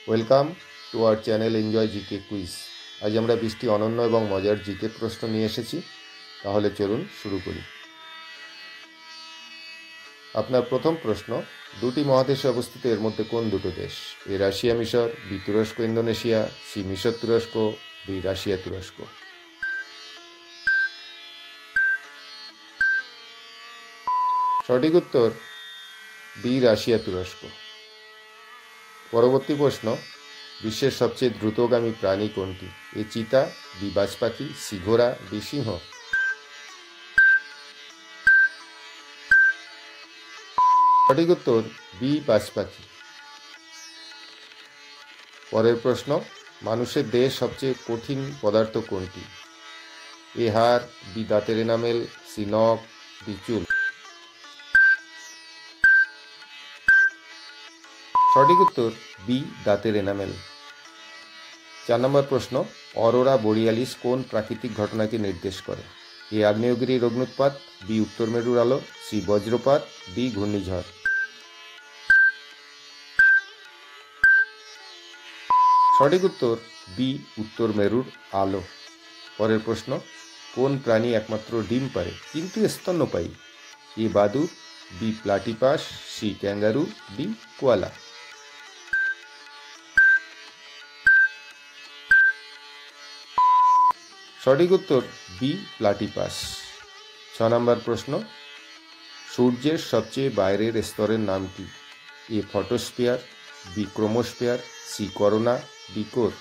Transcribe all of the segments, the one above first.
Welcome to our channel enjoy GK quiz. আজ আমরা 20টি অনন্য এবং মজার জিকে প্রশ্ন নিয়ে এসেছি। তাহলে চলুন শুরু করি। আপনার প্রথম প্রশ্ন, দুটি মহাদেশে অবস্থিত এর মধ্যে কোন দুটো দেশ? এ রাশিয়া মিশর, বি তুরস্ক ইন্দোনেশিয়া, সি মিশর তুরস্ক, ডি রাশিয়া তুরস্ক। সঠিক উত্তর বি রাশিয়া তুরস্ক। পরবর্তী প্রশ্ন, বিশ্বের সবচেয়ে দ্রুতগামী প্রাণী কোনটি? এ চিতা, বি বাজ পাখি, সি ঘোড়া, ডি সিংহ। সঠিক উত্তর বি বাজ পাখি। পরের প্রশ্ন, মানুষের দেহে সবচেয়ে কঠিন পদার্থ কোনটি? এ হাড়, বি দাঁতের এনামেল, সি নখ, ডি চুল। সঠিক উত্তর বি দাঁতের এনামেল। 4 নম্বর প্রশ্ন, অরোরা বোরিয়ালিস কোন প্রাকৃতিক ঘটনাকে নির্দেশ করে? এ আগ্নেয়গিরির অগ্নুৎপাত, বি উত্তর মেরুর আলো, সি বজ্রপাত, ডি ঘূর্ণিঝড়। সঠিক উত্তর বি উত্তর মেরুর আলো। পরের প্রশ্ন, কোন প্রাণী একমাত্র ডিম পারে কিন্তু স্তন্যপায়ী? এ বাদুড়, B platypus, C kangaroo, D koala. সঠিক উত্তর বি প্লাটিপাস। 6 নম্বর প্রশ্ন, সূর্যের সবচেয়ে বাইরের স্তরের নাম কি? A photosphere, B chromosphere, C corona, D core.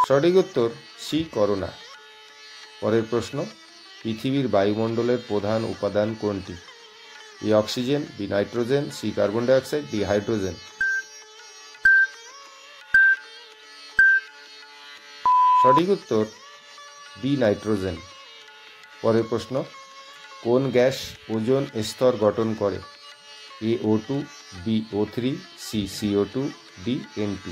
সঠিক উত্তর সি করোনা। পরের প্রশ্ন, পৃথিবীর বায়ুমণ্ডলের প্রধান উপাদান কোনটি? A oxygen, B nitrogen, C carbon dioxide, D hydrogen. সঠিক উত্তর বি নাইট্রোজেন। পরের প্রশ্ন, কোন গ্যাস ওজোন স্তর গঠন করে? A O2, B O3, C CO2, D N2।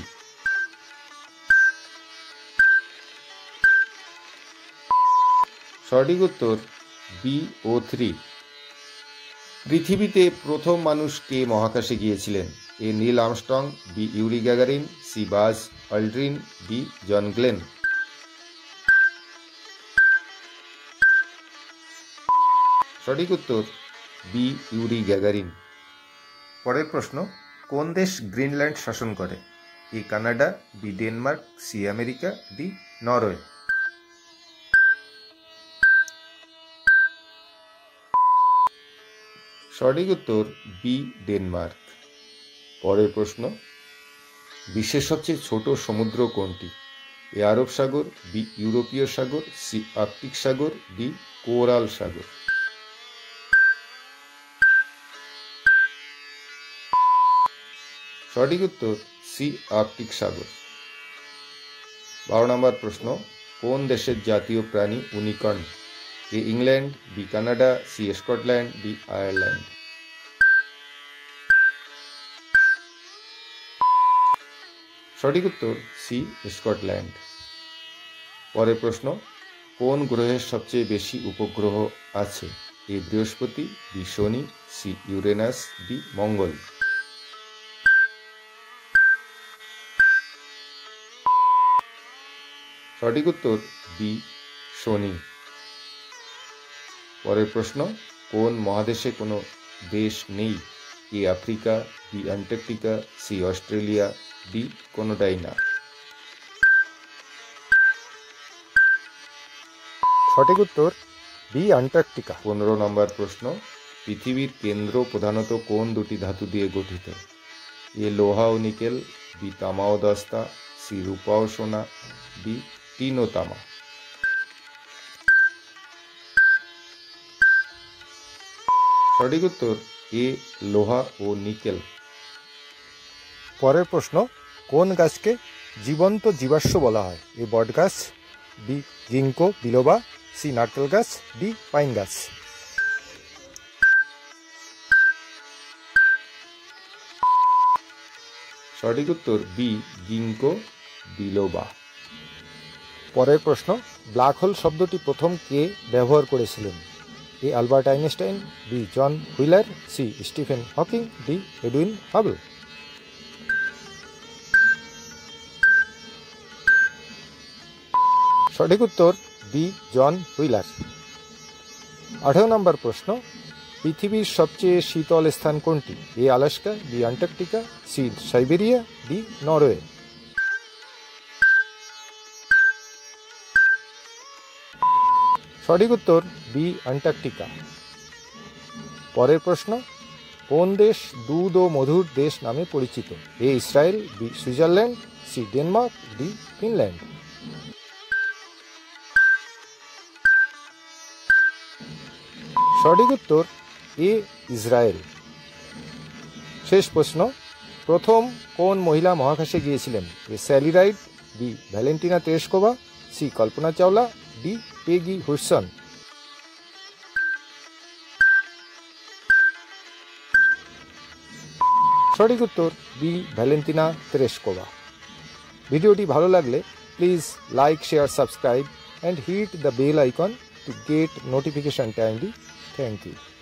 সঠিক উত্তর বি O3। পৃথিবীতে প্রথম মানুষ কে মহাকাশে গিয়েছিলেন? A Neil Armstrong, B Yuri Gagarin, C Buzz Aldrin, D John Glenn. সঠিক উত্তর বি ইউরি গ্যাগারিন। পরের প্রশ্ন, কোন দেশ গ্রিনল্যান্ড শাসন করে? A Canada, B Denmark, C America, D Norway. সঠিক উত্তর বি ডেনমার্ক। পরের প্রশ্ন, বিশ্বের সবচেয়ে ছোট সমুদ্র কোনটি? এ আরব সাগর, বি ইউরোপীয় সাগর, সি আর্কটিক সাগর, ডি কোরাল সাগর। সঠিক উত্তর সি আর্কটিক সাগর। 12 নম্বর প্রশ্ন, কোন দেশের জাতীয় প্রাণী unicorn? A England, B Canada, C Scotland, D Ireland. সঠিক উত্তর সি স্কটল্যান্ড। পরের প্রশ্ন, কোন গ্রহের সবচেয়ে বেশি উপগ্রহ আছে? এ বৃহস্পতি, বি শনি, সি ইউরেনাস, ডি মঙ্গল। সঠিক উত্তর বি শনি। পরের প্রশ্ন, কোন মহাদেশে কোনো দেশ নেই? A Africa, B Antarctica, C Australia, D কোনোটাই না। সঠিক উত্তর বি অ্যান্টার্কটিকা। 15 নম্বর প্রশ্ন, পৃথিবীর কেন্দ্র প্রধানত কোন দুটি ধাতু দিয়ে গঠিত? এ লোহা ও নিকেল, বি তামা ও দস্তা, সি রূপা ও সোনা, ডি টিন ও তামা। সঠিক উত্তর এ লোহা ও নিকেল। পরের প্রশ্ন, কোন গাছকে জীবন্ত জীবাশ্ম বলা হয়? এ বট গাছ, বি গিঙ্কো বিলোবা, সি নারকেল গাছ, ডি পাইন গাছ। সঠিক উত্তর বি গিঙ্কো বিলোবা। পরের প্রশ্ন, ব্ল্যাক হোল শব্দটি প্রথম কে ব্যবহার করেছিলেন? A A Albert Einstein, B John Wheeler, C Stephen Hawking, D Edwin Hubble. সঠিক উত্তর বি জন হুইলার। 18 নম্বর প্রশ্ন, পৃথিবীর সবচেয়ে শীতল স্থান কোনটি? A Alaska, B Antarctica, C Siberia, D Norway. সঠিক উত্তর বি অ্যান্টার্কটিকা। পরের প্রশ্ন, কোন দেশ দুধ ও মধুর দেশ নামে পরিচিত? A Israel, B Switzerland, C Denmark, D Finland. সঠিক উত্তর এ ইসরায়েল। শেষ প্রশ্ন, প্রথম কোন মহিলা মহাকাশে গিয়েছিলেন? A Sally Ride, B Valentina Tereshkova, C Kalpana Chawla, D Peggy Hudson. সঠিক উত্তর বি ভ্যালেন্টিনা তেরেস্কোভা। ভিডিওটি ভালো লাগলে please like, share, subscribe and hit the bell icon to get notification timely. Thank you.